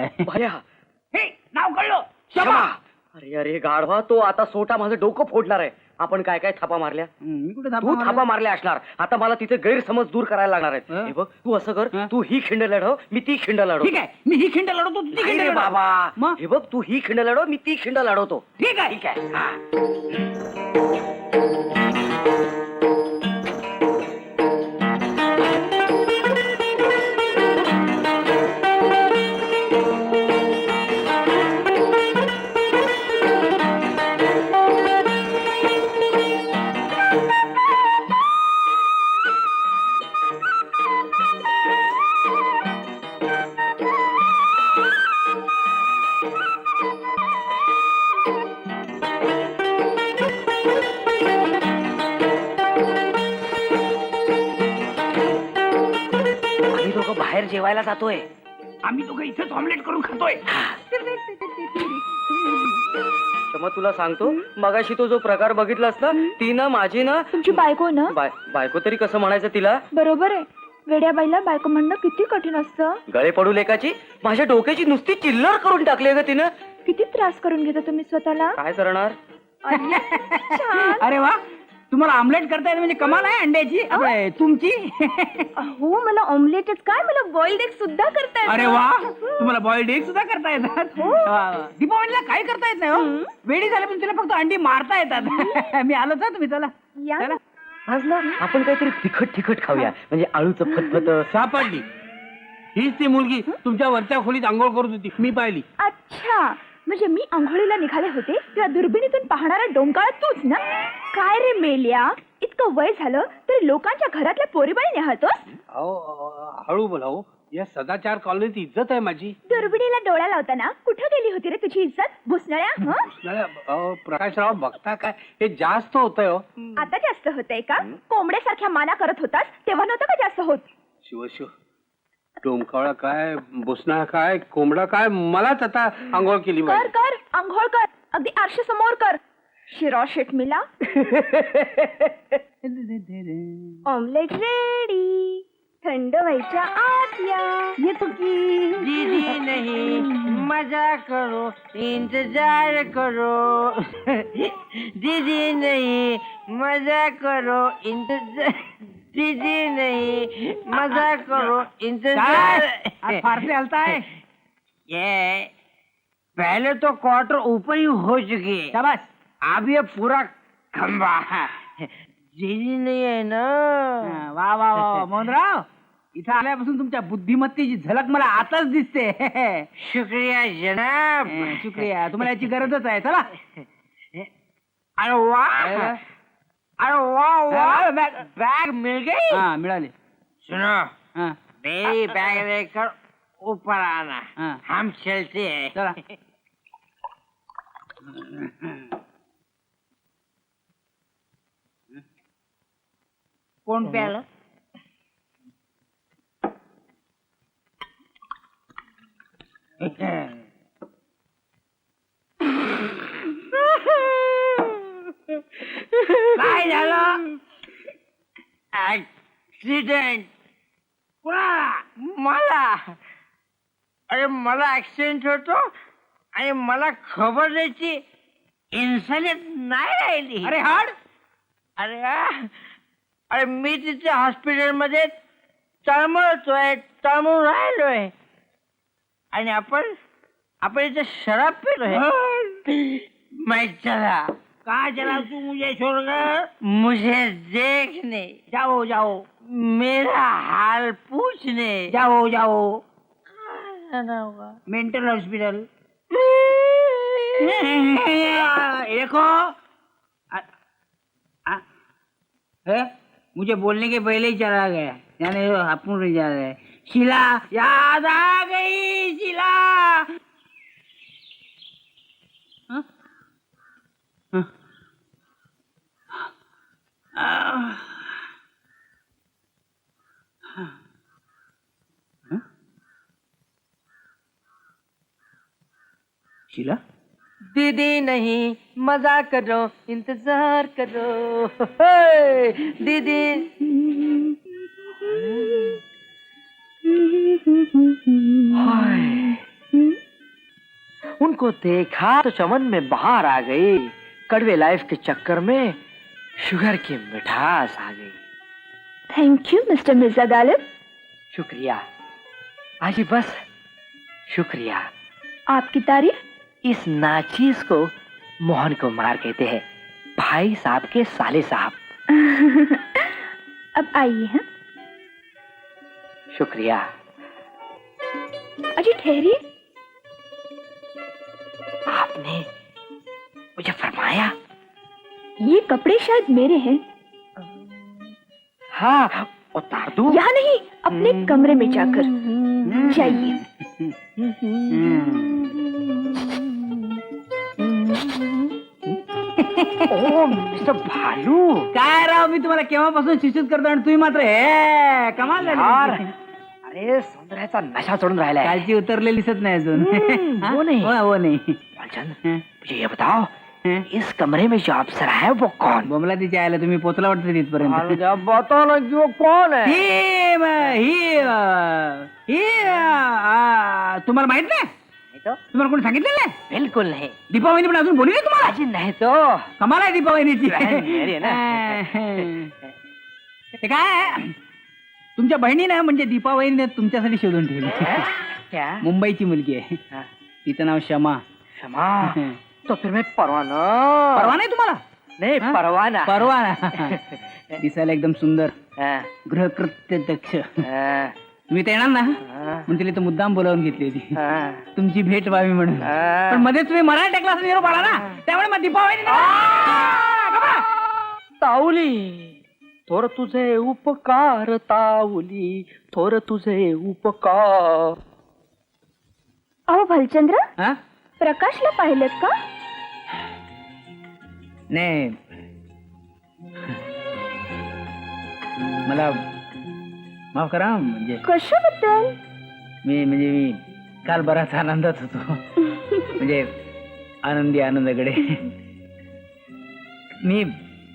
आहे. भया हे नाव कळलं, क्षमा. क्षमा. अरे अरे गाढवा, तो आता सोटा माझं डोकं फोडणार आहे. आपण काय काय थापा मारल्या? मी कुठे तू थापा मारल्या असणार. आता मला तिथे गैरसमज दूर करायला लागणार आहेत. हं? हे बघ, तू असं कर, हं? तू ही खिंड लढव, मी ती खिंड लढव. ठीक आहे, मी ही खिंड लढवतो, तू ती नाही खिंड रे लढव. बाबा, मग? हे बघ, तू ही खिंड लढव, मी ती खिंड लढवतो. ठीक आहे. ठीक आहे. हा. आम्ही दोघं बाहेर जेवायला जातोय. आम्ही दोघं इथेच ऑमलेट करून खातोय. क्षमा, तुला सांगतो, मगाशी तो जो प्रकार बघितलास ना, ती ना माझी ना तुमची बायको ना? बायको तरी कसं म्हणायचं तिला? बरोबर आहे. वेड्या बाईला बायको म्हणणं किती कठीण असतं. गळे पडू लेकाची माझ्या डोक्याची नुसती चिल्लर करून टाकली ग तिनं. किती त्रास करून घेता तुम्ही स्वतःला. काय करणार? छान. अरे वा, तुम्हाला ऑमलेट करता येते म्हणजे कमाल आहे अंड्याची. आपले, तुमची. हो, मला ऑमलेटच काय, मला बॉइल्ड एग सुद्धा करता येतं. अरे वा, तुम्हाला बॉइल्ड एग सुद्धा करता येतात. हो. दीपावलीला काय करता येत नाही हो. वेडी झाली पण तुला फक्त अंडी मारता येतात. मी आलो तर तुम्ही चला या. चला. आज ना आपण काहीतरी तिखट खाऊया, म्हणजे आळूचं फतफत. सापडली, हीच ती मुलगी तुमच्या वरच्या खोलीत आंघोळ करत होती, मी पाहिली. अच्छा, म्हणजे मी आंघोळीला निघाले होते तेव्हा दुर्बिणीतून पाहणारा डोंकाळ तूच ना? काय रे मेल्या, इतकं वय झालं तरी लोकांच्या घरातल्या पोरीबाई नेहतोस. हळू बोला हो, या सदाचार कॉलनीत इज्जत आहे माझी. दुर्बिणीला डोळा लावताना कुठं गेली होती रे तुझी इज्जत, भुसनळ्या? हं? प्रकाशराव बघता काय, हे जास्त होतंय हो. आता जास्त होतंय का? कोंबड्यासारख्या माना करत होतास तेव्हा नव्हतं का जास्त होत? शिवशिव, डोमकावळा काय, बुसना काय, कोंबडा काय, मलाच आता आंघोळ केली कर कर आंघोळ कर, अगदी आरशा समोर कर. शिरा शेट मिला. ऑमलेट रेडी, थंड व्हायच्या आत या. येतो की. दीदी नहीं मजा करो, इंतजार करो. दीदी नहीं मजा करो, इंतजार. दीदी नहीं मजा करो, इंतजार. फारसे हलता है. ये पहले तो क्वार्टर ऊपर ही हो चुकी है, शाबाश. अब ये पूरा खंबा. दीदी नहीं है ना. वा वा वा मोहनराव, इथं आल्यापासून तुमच्या बुद्धिमत्तेची झलक मला आताच दिसते. शुक्रिया जनाब. शुक्रिया, तुम्हाला याची गरजच आहे. चला. अरे वाह, अरे वाह वाह, बैग मिल गई. हा, मिळाले. सुनो, हा, मेरी बैग लेकर ऊपर आना, हाँ। हम चलते हैं. चला. कोण प्यालं? काय झालं? ऍक्सिडेंट. कुणाला? मला. अरे मला ऍक्सिडेंट होतो आणि मला खबर द्यायची इन्सानियत नाही राहिली. अरे हाड. अरे अरे मी तिथे हॉस्पिटलमध्ये तळमळून राहिलोय आणि आपण इथे शराब पिलोय. मैं चला. कहा चला तू, मुझे छोड़कर? मुझे देखने, जाओ जाओ मेरा हाल पूछने. जाओ जाओ. जाना होगा. Mental hospital. देखो, मुझे बोलने के पहले ही चला गया, यानी अपन नहीं जा रहे. शीला याद आ गई. शीला. हाँ? हाँ? शीला. दीदी नहीं मजा करो, इंतजार करो. हे, दीदी. हाय. उनको देखा तो चमन में बहार आ गई, कड़वे लाइफ के चक्कर में शुगर की मिठास आ गई। Thank you mister Mirza Ghalib. शुक्रिया आजी, बस शुक्रिया। आपकी तारीफ। इस नाचीज को मोहन कुमार कहते हैं, भाई साहब के साले साहब। अब आइए। हैं शुक्रिया। अजी ठहरिए। आपने मुझे फरमाया? ये कपड़े शायद मेरे हैं। हाँ, उतार दूं? यहाँ नहीं, अपने कमरे में जाकर। जाइए। ओ मिस्टर भालू, काय राव, मी तुम्हाला केव्हापासून शिक्षित करतो आणि तुम्ही मात्र हे कमाल झाली. यार, अरे सौंदर्याचा नशा चढून राहिलाय. कालची उतरलेली दिसत नाही अजून. हा? वो नहीं. वो नहीं. भालचंद, हं? मुझे ये बताओ, हं? इस कमरे में जो अप्सरा है वो कौन? बोमला तिच्या आयला तुम्ही पोचला वाटतं तिथपर्यंत. बताओ ना कि वो कौन है? तुम्हाला माहित नाही? नहीं तो? तुम्हाला कोणी सांगितलेलं नाही? बिल्कुल नहीं. दीपावली पण अजून बोलली नाही तुम्हाला? अजी नहीं तो. कमाल आहे दीपावलीची. बहीण मेरी आहे ना. ते काय तुमच्या बहिणीनं म्हणजे दीपावलीने तुमच्यासाठी शोधून ठेवली. क्या? मुंबईची मुलगी आहे. हाँ. तिचं नाव शमा. क्षमा. तो फिर मैं परवाना. परवा नाही तुम्हाला? नहीं, हाँ? परवाना. परवा. दिसायला एकदम सुंदर, हाँ, गृहकृत्य दक्ष. हाँ, तुम्ही तर येणार ना, हाँ, म्हणून तिला तर मुद्दाम बोलावून घेतली होती हाँ. तुमची भेट व्हावी म्हणून. हाँ. पण मध्ये तुम्ही मराठी क्लास निरोप आला ना, त्यामुळे मग दीपावली तावली, थोर तुझे उपकार तावली, थोर तुझे उपकार. अहो भालचंद्र, हा? प्रकाशला पाहिलं का? नाही, मला माफ करा. म्हणजे कशाबद्दल? मी काल बराच आनंदात होतो. म्हणजे आनंदीकडे मी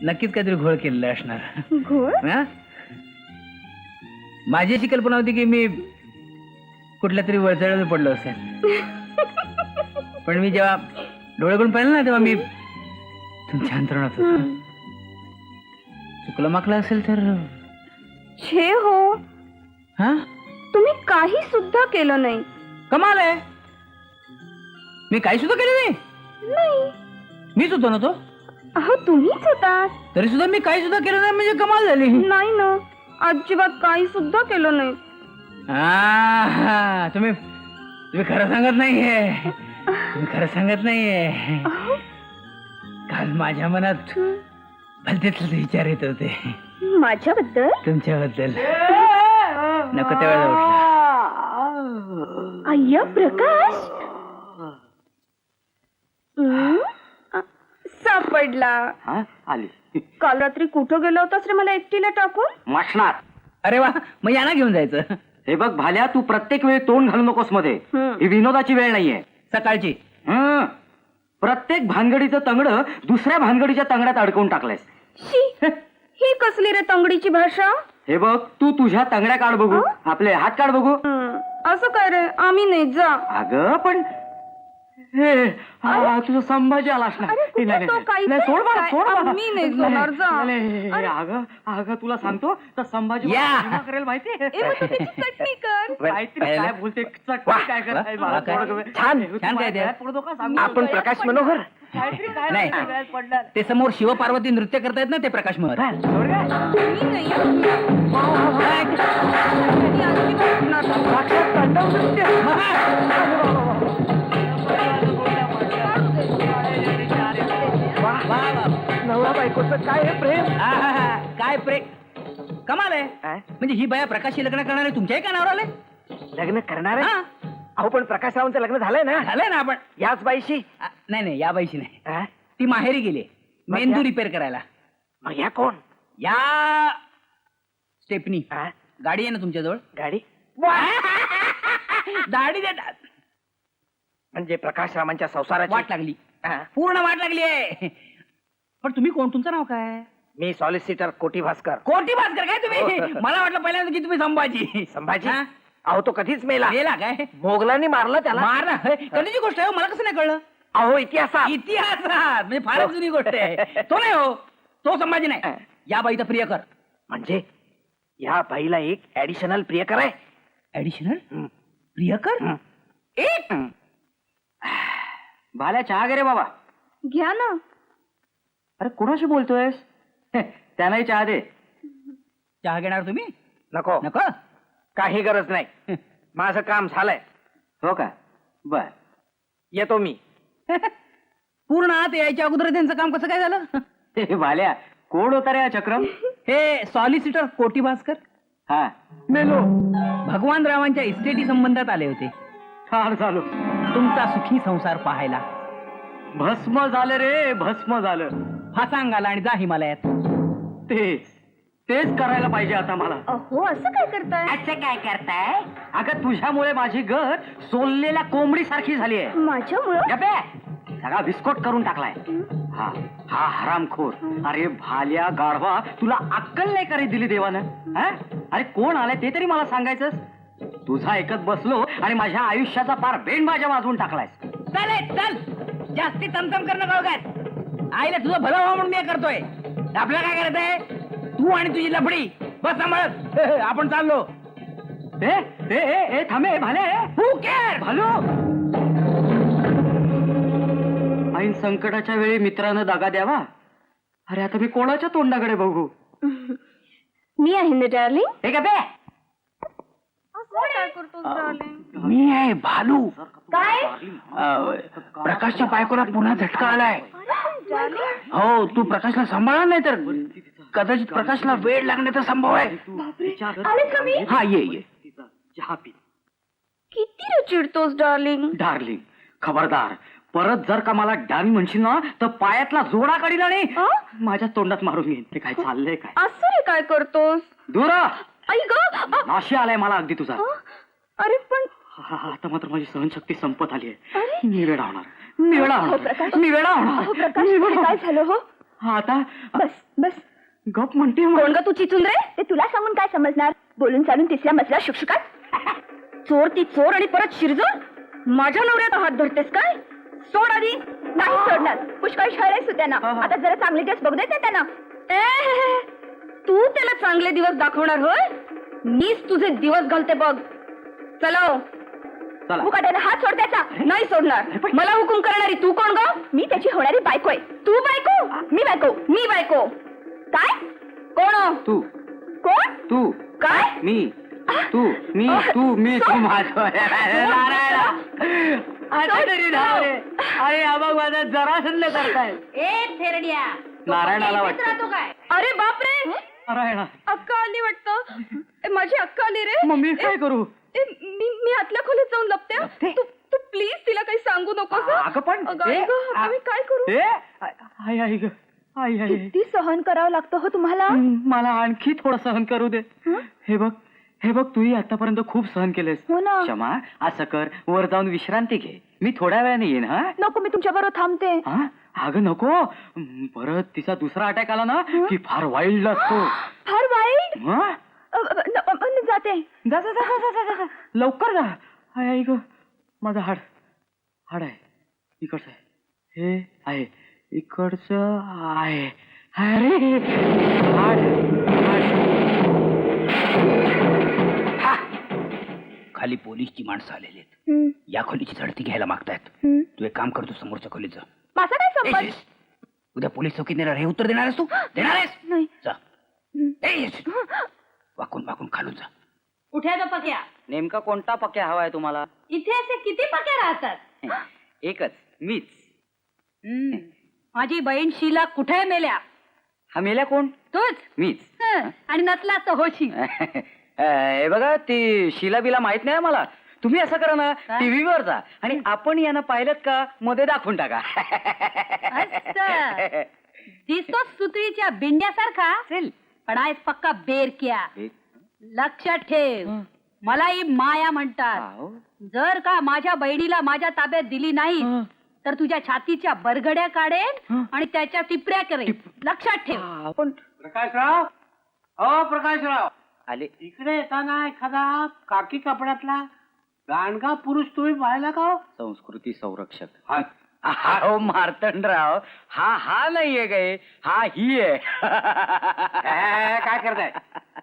नक्कीच काहीतरी घोळ केलेला असणार. घोळ? हा? माझी अशी कल्पना होती की मी कुठल्या तरी वळचळावर पडलो असेल, पण मी जेव्हा डोळे करून पाहिलं ना, तेव्हा मी तुमच्या अंतरणात होतो. चुकलं माकलं असेल तर छे हो, हा? तुम्ही काही सुद्धा केलं नाही. कमाल आहे. मी काही सुद्धा केलं नाही. नाही. मीच होतो ना तो. अहो तुम्हीच होता. तरी सुद्धा मी काही सुद्धा केलं नाही म्हणजे कमाल झाली. नाही ना, अजिबात काही सुद्धा केलं नाही. तुम्ही खरं सांगत नाहीये. तुम्ही खरं सांगत नाहीये. काल माझ्या मनात भलतेच विचार येत होते माझ्याबद्दल? तुमच्याबद्दल. नको तेव्हा उठला. अय्या प्रकाश, सापडला. हाँ, आली. काल रात्री कुठं गेला होतास रे मला एकटीला टाकून? माशनात. अरे वा, मग यांना घेऊन जायचं. हे बघ भाल्या, तू प्रत्येक वेळी तोंड घालू नकोस मध्ये. ही विनोदाची वेळ नाहीये. सकाळची. हं. प्रत्येक भानगडीचं तंगड दुसऱ्या भानगडीच्या तंगड्यात अडकवून टाकलंयस. शी, ही कसली रे तंगडीची भाषा? हे बघ, तू तुझ्या तंगड्या काढ बघू, आपले हात काढ बघू. असं काय रे, आम्ही नाही जा. अगं पण हे तुझा संभाजी आलास ना. अरे, कुठे नाही, तो नाही, काही नाही, सोड मला, काय? सोड मला. आम्ही नाही जाणार, जा. नाही, नाही, अगं तुला सांगतो तर संभाजी या. मला क्षमा करेल माहिती. ए, मग तू त्याची चटणी कर. काहीतरी काय बोलते, चटणी काय करताय मला, थोडं कमी. छान, तू छान काय ते? माझ्या पुढं नका सांगू. आपण प्रकाश मनोहर. काहीतरी काय नाही. सगळ्यात पडणार. ते समोर शिवपार्वती नृत्य करतायत ना, ते प्रकाश महर. सोड काय? मी नाही येणार. मी अजिबात उठणार नाही. साक्षात तांडव नृत्य. नवरा बायकोचं काय हे प्रेम. काय कमाल आहे. म्हणजे ही बाया प्रकाशी लग्न करणारे तुमच्याही कानावर आले. लग्न करणार आहे? हा. अहो पण प्रकाश रावांचं लग्न झालंय ना. झालंय ना. आपण याच बाईशी. नाही, या बाईशी नाही. हा? ती माहेरी गेली मग मेंदू या? रिपेअर करायला. मग या कोण? या स्टेपनी. हा? गाडी आहे ना तुमच्याजवळ? गाडी. दाढी देतात. म्हणजे प्रकाश रावांच्या संसाराची वाट लागली. हा. पूर्ण वाट लागली आहे. पण तुम्ही कोण? तुमचं नाव काय? मी सॉलिसिटर कोटी भास्कर. कोटी भास्कर काय तुम्ही? मला वाटलं पहिल्यांदा की तुम्ही संभाजी. संभाजी? हा? अहो तो कधीच मेला. मेला काय मोगलांनी मारलं त्याला. मारला कधीची गोष्ट आहे हो? मला कसं नाही कळलं. अहो इतिहासात. इतिहासात म्हणजे फारच जुनी गोष्ट आहे. तो नाही हो, तो संभाजी नाही, या बाईचा प्रियकर. म्हणजे या बाईला एक ऍडिशनल प्रियकर आहे. ऍडिशनल प्रियकर एक. भाल्या चहा गे रे बाबा. घ्या ना. अरे कोणाशी बोलतोयस? त्यालाही चहा दे. चहा घेणार तुम्ही? नको नको. काही गरज नाही. माझं काम झालंय. हो का? बर येतो मी. पूर्ण आत यायच्या अगोदर त्यांचं काम कसं काय झालं? हे भाल्या कोण होता रे हा चक्रम? हे सॉलिसिटर कोटी भास्कर हा मेलो. भगवान रावांच्या इस्टेटी संबंधात आले होते ठार झालो. तुमचा सुखी संसार पाहायला. भस्म झालं रे भस्म झालं. फासांगाला आणि जा हिमालयात. तेच करायला पाहिजे आता मला. अहो असं काय करताय? असं काय करताय? अगं तुझ्यामुळे माझी घर सोललेल्या कोंबडी सारखी झाली आहे. माझ्यामुळं? सगळा विस्फोट करून टाकलाय. हा हा हरामखोर. अरे भाल्या गाढवा तुला अक्कल नाही का रे दिली देवानं? हा? अरे कोण आलाय ते तरी मला सांगायचंस. तुझा ऐकत बसलो आणि माझ्या आयुष्याचा पार बेंड माझ्या वाजवून टाकलायस. चालेल चल, जास्ती तमतम करणं काय. आईला तुझं भलं व्हावं म्हणून मी करतोय. आपलं काय करत आहे तू आणि तुझी लफडी. बस सांभाळत. आपण चाललो. थांबे भाले. हू केअर भालू. ऐन संकटाच्या वेळी मित्रानं दागा द्यावा. अरे आता मी कोणाच्या तोंडाकडे बघू? मी आहे ना डार्लिंग. हे का बे? काय करतोस डार्लिंग? मी आहे भालू. काय? प्रकाशच्या बायकोला पुन्हा झटका आलाय. डार्लिंग हो तू प्रकाशला सांभाळा नाही तर कदाचित प्रकाशला वेळ लागण्याचा संभव आहे. आले का मी? हा ये. चहा पी. किती रे चिडतोस डार्लिंग? डार्लिंग खबरदार. परत जर का मला डावी म्हणशील ना तर पायातला जोडा काढील आणि माझ्या तोंडात मारून घेईन. ते काय चाललंय काय? असं रे काय करतोस? दूर आई ग. नाशी आलाय मला अगदी तुझा. अरे पण आता मात्र माझी सहनशक्ती संपत आली आहे. अरे. मी वेडा होणार. मी वेडा अहो, होणार. प्रकाश. मी वेडा अहो, होणार. प्रकाश मी वेडा काय होणार. झालं हो? हा, आता बस बस. गप म्हणते कोण ग तू चिचून रे? ते तुला सांगून काय समजणार? बोलून चालून तिसऱ्या मजला शुकशुकाट. चोर ती चोर आणि परत शिरजोर. माझ्या नवऱ्यात हात धरतेस काय? सोड आधी. नाही सोडणार. पुष्कळ शाळेस त्यांना. आता जरा चांगले दिवस बघू देत त्यांना. तू त्याला चांगले दिवस दाखवणार होय? मीच तुझे दिवस घालते बघ. चलो चला. मुकाट्याने हात सोड त्याचा. नाही सोडणार. मला हुकूम करणारी तू कोण ग? मी त्याची होणारी बायको आहे. तू बायको? मी बायको. मी बायको. काय? कोण? तू कोण? तू काय? मी तू मी तू मी तू माझं. अरे आबा माझा जरा संध करताय. नारायणाला वाटतं. अरे बापरे. नारायणा. अक्का आली वाटतं. माझी अक्का आली रे. मग मी काय करू? मी आतल्या खोलीत जाऊन लपते. तू प्लीज तिला काही सांगू नकोस. अगं पण मी काय करू? आई आई ग आई आई. किती सहन करावं लागतं हो तुम्हाला. मला आणखी थोडं सहन करू दे. हे बघ तूही आतापर्यंत खूप सहन केलेस. हो ना. क्षमा. असं कर वर जाऊन विश्रांती घे. मी थोड्या वेळाने येईन. हा नको मी तुमच्या बरोबर थांबते. हा अगं नको. परत तिचा दुसरा अटॅक आला ना की फार वाईल्ड असतो. फार वाईट. हा? जाते. जा जा जा जा जा जा. लवकर जा. हाय आई ग माझं हाड आहे. इकडचं आहे. हे आहे इकडचं आहे. अरे हाड खाली पोलीसची माणसं आलेली आहेत. या खोलीची झडती घ्यायला मागतायत. तू एक काम करतो समोरच्या खोलीचं. माझा काय संबंध? उद्या पोलीस चौकीत नेणार. हे उत्तर देणार आहेस तू? देणार आहेस? नाही. जा. वाकून वाकून खालून जा. कुठे आहे तो पक्या? नेमका कोणता पक्या हवाय तुम्हाला? इथे असे किती पक्या राहतात? एकच मीच. माझी बहीण शीला कुठे मेल्या? हा मेल्या कोण? तूच. मीच. आणि नसला तर होशी. हे बघा ती शिला बिला माहित नाही मला. तुम्ही असं करा ना टीव्हीवर जा आणि आपण यांना पाहिलं का मध्ये दाखवून टाका. दिसतो सुत्रीच्या बिंड्यासारखा पण आहेस पक्का बेरक्या. लक्षात ठेव मला ही माया म्हणतात. जर का माझ्या बहिणीला माझ्या ताब्यात दिली नाही तर तुझ्या छातीच्या बरगड्या काढेन आणि त्याच्या टिपऱ्या करेन. लक्षात ठेव. पण प्रकाशराव. ओ प्रकाशराव. आले. इकडे येताना एखादा काकी कपड्यातला गाणगा पुरुष तुम्ही पाहिला का हो? संस्कृती संरक्षक. अहो मार्तंडराव, हा नाहीये काय, हा ही आहे. काय करताय?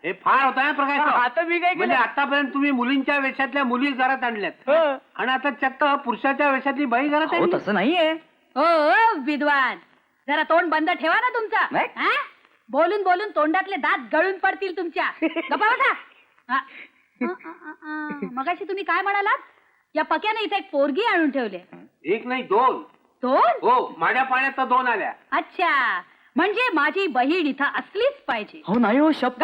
हे फार होत आहे प्रकाश. आता मी काय म्हणजे केलं? आतापर्यंत तुम्ही मुलींच्या वेशातल्या मुली घरात आणल्यात हो. आणि आता चक्क पुरुषाच्या वेशातली बाई घरात अहो, आणली. तसं नाहीये. ओ विद्वान, जरा तोंड बंद ठेवा ना तुमचा. नाही. हा? बोलून बोलून तोंडातले दात गळून पडतील तुमच्या. गप्पा बसा. हा. मगाशी तुम्ही काय म्हणालात? या पक्याने इथे एक पोरगी आणून ठेवले. एक नाही दोन. दोन? हो, माझ्या पाण्यात तर दोन आल्या. अच्छा, म्हणजे माझी बहीण इथं असलीच पाहिजे. हो नाही हो शब्द.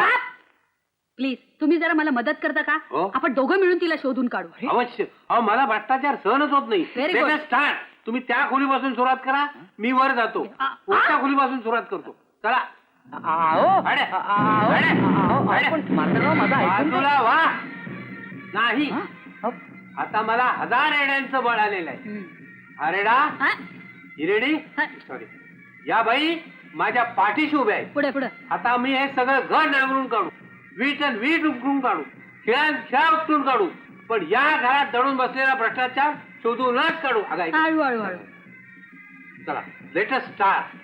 प्लीज तुम्ही जरा मला मदत करता का? हो. आपण दोघं मिळून तिला शोधून काढू. अवश्य. अहो मला भ्रष्टाचार सहनच होत नाही. Very good. Let us start. तुम्ही त्या खोलीपासून सुरुवात करा, मी वर जातो. पुढच्या खोलीपासून सुरुवात करतो. चला. अहो, अरे, अहो, अरे, अहो, अरे. पण मार्तंडराव माझं ऐकून घ्या. बाजूला वा. नाही, हा? अहो, आता मला 1000 रेड्यांचं बळ आलेलं आहे. हम्म. हा रेडा, हा? ही रेडी. हा. सॉरी, या बाई माझ्या पाठीशी उभ्या आहेत. पुढे पुढे. आता मी हे सगळं घर नांगरून काढू, वीट आणि वीट उपटून काढू, खेळा उपटून काढू, पण या घरात दडून बसलेला भ्रष्टाचार शोधूनच काढू. अगं ऐक. हळू हळू हळू. चला, लेट अस स्टार्ट.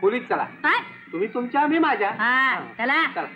खोलीत चला. हा? तुम्ही तुमच्या, मी माझ्या. हा चला. चला.